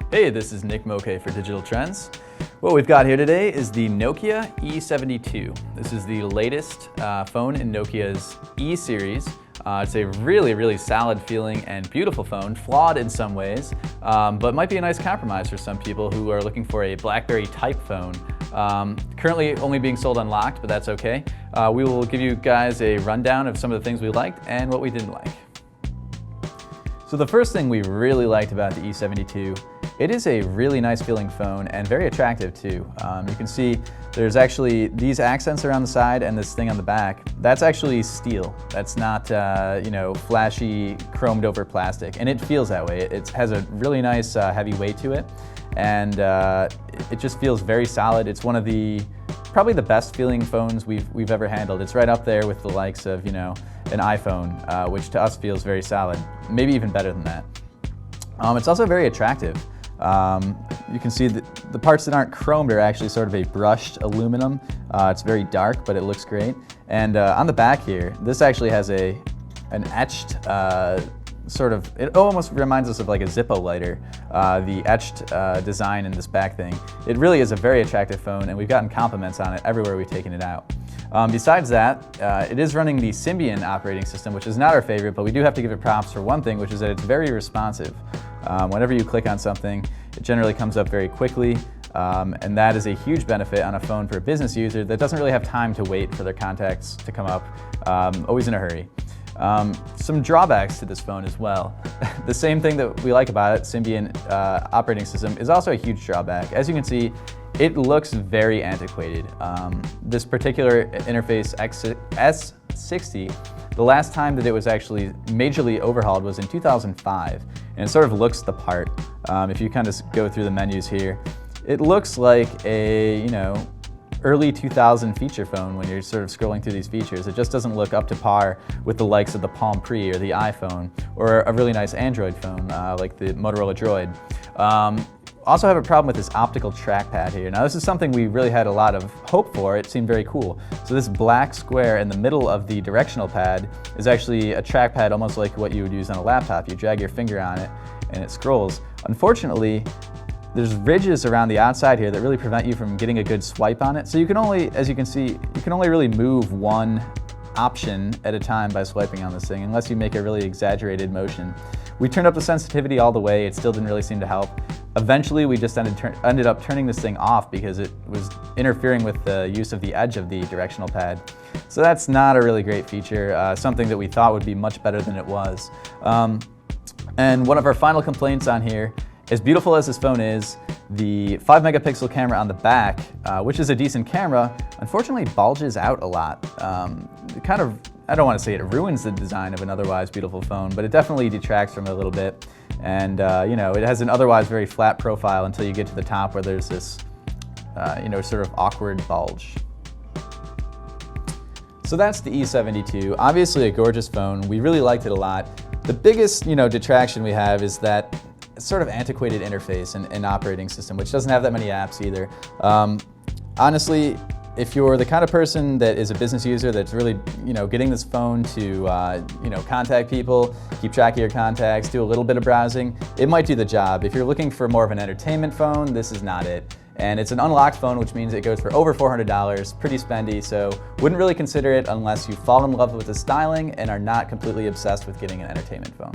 Hey, this is Nick Moke for Digital Trends. What we've got here today is the Nokia E72. This is the latest phone in Nokia's E series. It's a really solid feeling and beautiful phone, flawed in some ways, but might be a nice compromise for some people who are looking for a BlackBerry type phone. Currently only being sold unlocked, but that's okay. We will give you guys a rundown of some of the things we liked and what we didn't like. So the first thing we really liked about the E72, it is a really nice feeling phone and very attractive too. You can see there's actually these accents around the side and this thing on the back. That's actually steel. That's not flashy chromed over plastic, and it feels that way. It has a really nice heavy weight to it, and it just feels very solid. It's one of probably the best feeling phones we've ever handled. It's right up there with the likes of an iPhone, which to us feels very solid, maybe even better than that. It's also very attractive. You can see that the parts that aren't chromed are actually sort of a brushed aluminum. It's very dark, but it looks great. And on the back here, this actually has an etched it almost reminds us of like a Zippo lighter, the etched design in this back thing. It really is a very attractive phone, and we've gotten compliments on it everywhere we've taken it out. Besides that, it is running the Symbian operating system, which is not our favorite, but we do have to give it props for one thing, which is that it's very responsive. Whenever you click on something, it generally comes up very quickly, and that is a huge benefit on a phone for a business user that doesn't really have time to wait for their contacts to come up, always in a hurry. Some drawbacks to this phone as well. The same thing that we like about it, Symbian operating system, is also a huge drawback. As you can see, it looks very antiquated. This particular interface S60, the last time that it was actually majorly overhauled was in 2005, and it sort of looks the part. If you kind of go through the menus here, it looks like a early 2000 feature phone when you're sort of scrolling through these features. It just doesn't look up to par with the likes of the Palm Pre or the iPhone or a really nice Android phone like the Motorola Droid. Also have a problem with this optical trackpad here. Now this is something we really had a lot of hope for. It seemed very cool. So this black square in the middle of the directional pad is actually a trackpad almost like what you would use on a laptop. You drag your finger on it and it scrolls. Unfortunately, there's ridges around the outside here that really prevent you from getting a good swipe on it. So you can only, as you can see, you can only really move one option at a time by swiping on this thing, unless you make a really exaggerated motion. We turned up the sensitivity all the way, it still didn't really seem to help. Eventually we just ended up turning this thing off because it was interfering with the use of the edge of the directional pad. So that's not a really great feature, something that we thought would be much better than it was. And one of our final complaints on here, as beautiful as this phone is, the 5 megapixel camera on the back, which is a decent camera, unfortunately bulges out a lot. It kind of, I don't want to say it ruins the design of an otherwise beautiful phone, but it definitely detracts from it a little bit. And it has an otherwise very flat profile until you get to the top where there's this sort of awkward bulge. So that's the E72. Obviously a gorgeous phone. We really liked it a lot. The biggest detraction we have is that sort of antiquated interface and operating system, which doesn't have that many apps either. Honestly, if you're the kind of person that is a business user that's really getting this phone to contact people, keep track of your contacts, do a little bit of browsing, it might do the job. If you're looking for more of an entertainment phone, this is not it. And it's an unlocked phone, which means it goes for over $400, pretty spendy, so wouldn't really consider it unless you fall in love with the styling and are not completely obsessed with getting an entertainment phone.